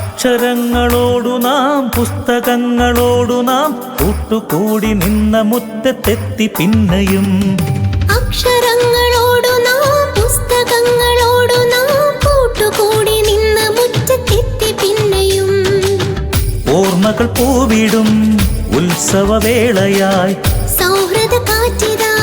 അക്ഷരങ്ങളോടു നാം പുസ്തകങ്ങളോടു നാം കൂട്ടുകൂടി നിന്ന മുറ്റത്തെത്തി പിന്നെയും അക്ഷരങ്ങളോടു നാം പുസ്തകങ്ങളോടു നാം കൂട്ടുകൂടി നിന്ന മുറ്റത്തെത്തി പിന്നെയും ഓർമ്മകൾ പൂവിടും ഉത്സവവേളയായി സൗഹൃദ കാറ്റിതാ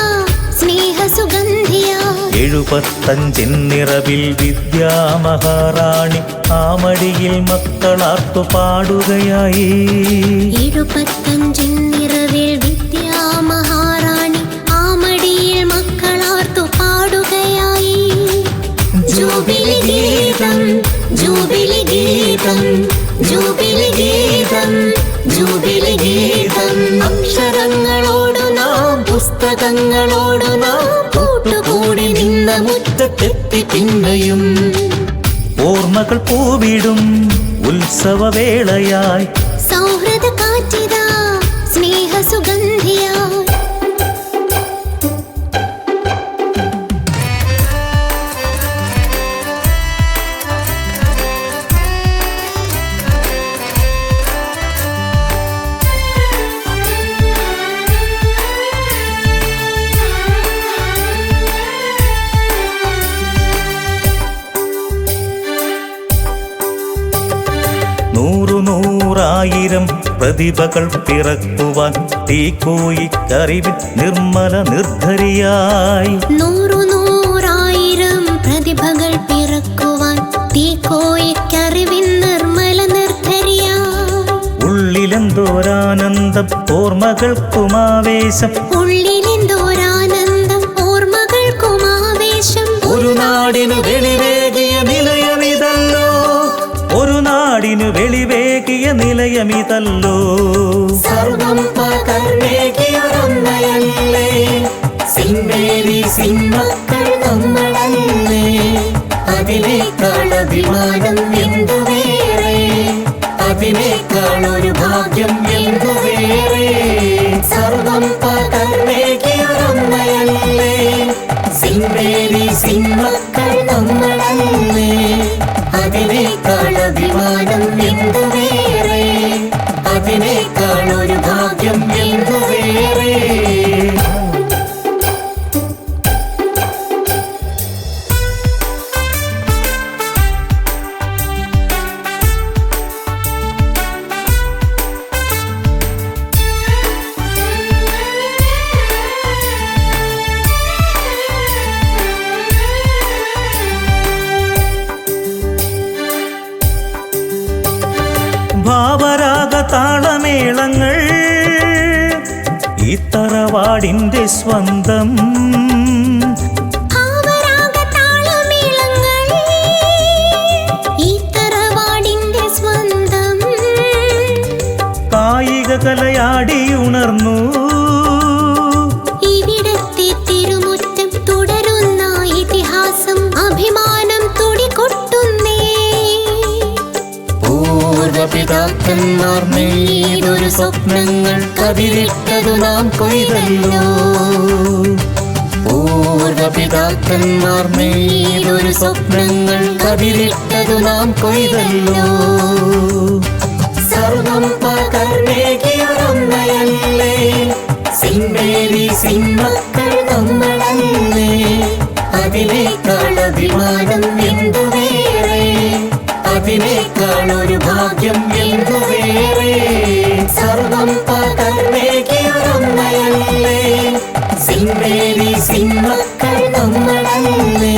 സ്നേഹസുഗന്ധിയായി 75 നിറവിൽ വിദ്യാമഹാറാണി ആമടിയിൽ മക്കളാർത്തു പാടുകയായി 75 നിറവിൽ വിദ്യാമഹാറാണി ആമടിയിൽ മക്കളാർത്തു പാടുകയായി ജൂബിലി ഗീതം ജൂബിലി ഗീതം ജൂബിലി ഗീതം ജൂബിലി ഗീതം അക്ഷരങ്ങളോടു നാം പുസ്തകങ്ങളോടു നാം കൂട്ടുകൂടി നിന്ന മുറ്റത്തെത്തി പിന്നെയും ഓർമ്മകൾ പൂവിടും ഉത്സവവേളയായി സൗഹൃദ കാറ്റിതാ സ്നേഹസുഗന്ധിയായി നൂറായിരം പ്രതിഭകൾ പിറക്കുവാൻ തീക്കോയിക്കറിവിൻ നിർമ്മല നിർദ്ധരിയായി നൂറായിരം പ്രതിഭകൾ പിറക്കുവാൻ തീക്കോയിക്കറിവിൻ നിർമ്മല നിർദ്ധരിയായി ഉള്ളിലെന്തോരാനന്ദം ഓർമ്മകൾക്കുമാവേശം ഉള്ളിലെന്തോരാനന്ദം ഓർമ്മകൾക്കുമാവേശം ഒരു നാടിനു വെളിവേകിയ നിലയമിതല്ലോ ഒരു നാടിനു വെളിവേകിയ നിലയമിതല്ലോ സർവം പകർന്നേകിയൊരമ്മയല്ലേ സിംബേരി സിംമക്കൾ നമ്മളല്ലേ അതിനേക്കാൾ അഭിമാനം എന്തു വേറെ അതിനേക്കാൾ ഒരു ഭാഗ്യം എന്തു വേറെ സർവം പകർന്നേകിയൊരമ്മയല്ലേ സിംബേരി സിംമക്കൾ നമ്മളല്ലേ അതിനേക്കാൾ അഭിമാനം എന്തു വേറെ അതിനേക്കാൾ ഒരു ഭാഗ്യം എന്തു വേറെ ഭാവരാഗ താളമേളങ്ങൾ ഈ തറവാടിന്റെ സ്വന്തം ഭാവരാഗ താളമേളങ്ങൾ ഈ തറവാടിന്റെ സ്വന്തം കായിക കലയാടിയുണർന്നു ഇവിടത്തെ തിരുമുറ്റം തുടരുന്ന ഇതിഹാസം അഭിമാനം തുടികൊട്ടുന്നേ പൂർവപിതാക്കന്മാർ നെയ്തൊരു സ്വപ്നങ്ങൾ കതിരിട്ടതു നാം കൊയ്തല്ലോ പൂർവപിതാക്കന്മാർ നെയ്തൊരു സ്വപ്നങ്ങൾ കതിരിട്ടതു നാം കൊയ്തല്ലോ സർവം പകർന്നേകിയൊരമ്മയല്ലേ സിംബേരി സിംമക്കൾ നമ്മളല്ലേ അതിനേക്കാൾ അഭിമാനം എന്തു വേറെ അതിനേക്കാൾ ഒരു ഭാഗ്യം എന്തു വേറെ സർവം പകർന്നേകിയൊരമ്മയല്ലേ സിംബേരി സിംമക്കൾ നമ്മളല്ലേ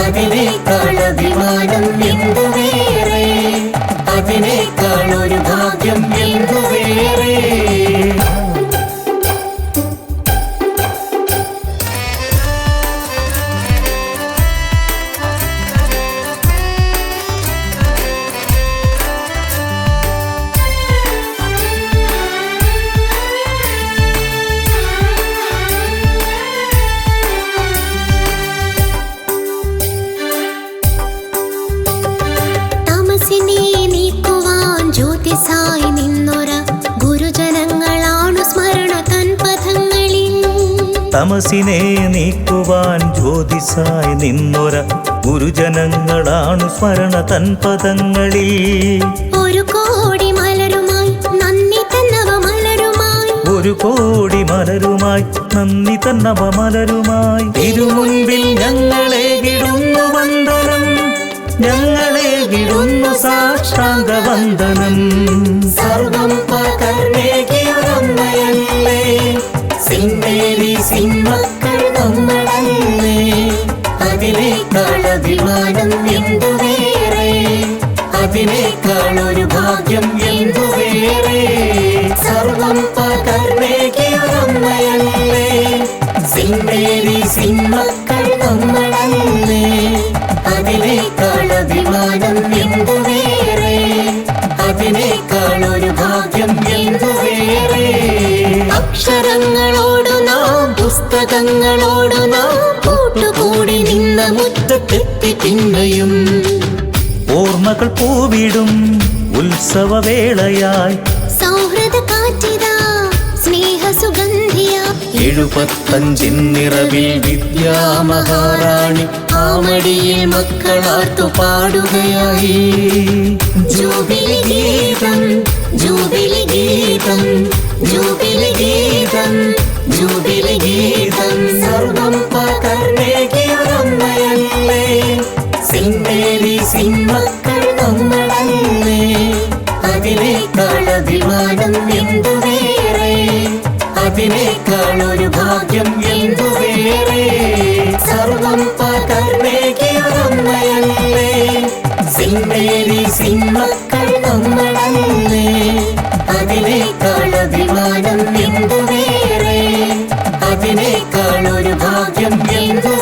അതിനേക്കാൾ അഭിമാനം എന്തു വേറെ അതിനേക്കാൾ ഒരു ഭാഗ്യം എന്തു വേറെ തമസിനെ നീക്കുവാൻ ജ്യോതിസായി നിന്നൊര ഗുരുജനങ്ങളാണു സ്മരണ തൻ പഥങ്ങളിൽ തമസിനെ നീക്കുവാൻ ജ്യോതിസായി നിന്നൊര ഗുരുജനങ്ങളാണു സ്മരണ തൻ പദങ്ങളിൽ. ഒരു കോടി മലരുമായി നന്ദി തന്നവ മലരുമായി, ഒരു കോടി മലരുമായി നന്ദി തന്നവ മലരുമായി. തിരുമുൻപിൽ ഞങ്ങളെ കിടുന്നു വന്ദനം, ഞങ്ങളെ കിടുന്നു സാഷ്ടാംഗ വന്ദനം. സർവം പകർന്നേകിയൊരമ്മയല്ലേ, സിന്മേരി സിന്മക്കൾ നമ്മളല്ലേ, അതിനേക്കാൾ അഭിമാനം എന്തു വേറെ, അതിനേക്കാൾ ഒരു ഭാഗ്യം എന്തു വേറെ. സർവം പകർന്നേകിയൊരമ്മയല്ലേ, സിന്മേരി സിന്മക്കൾ നമ്മളല്ലേ, അതിനേക്കാൾ അഭിമാനം എന്തു വേറെ, അതിനേക്കാൾ ഒരു ഭാഗ്യം എന്തു വേറെ. അക്ഷരങ്ങളോടു നാം പുസ്തകങ്ങളോടു നാം കൂട്ടുകൂടി നിന്ന മുറ്റത്തെത്തി പിന്നെയും ഓർമ്മകൾ പൂവിടും ഉത്സവവേളയായി, സൗഹൃദ കാറ്റിതാ സ്നേഹസുഗന്ധിയ. 75 നിറവിൽ വിദ്യാമഹാറാണി ആമടിയിൽ മക്കളാർത്തു പാടുകയായി. ജൂബിലി ഗീതം, ജൂബിലി ഗീതം, ജൂബിലി ഗീതം, ജൂബിലി ഗീതം. സർവം പകർന്നേകിയൊരമ്മയല്ലേ, സിന്മേരി സിന്മക്കൾ നമ്മളല്ലേ, അതിനേക്കാൾ അഭിമാനം എന്തു വേറെ, അതിനേക്കാൾ ഒരു ഭാഗ്യം എന്തു വേറെ. സർവം പകർന്നേകിയൊരമ്മയല്ലേ, സിന്മേരി സിന്മക്കൾ നമ്മളല്ലേ, അതിനേക്കാൾ അഭിമാനം എന്തു വേറെ, അതിനേക്കാൾ ഒരു ഭാഗ്യം എന്തു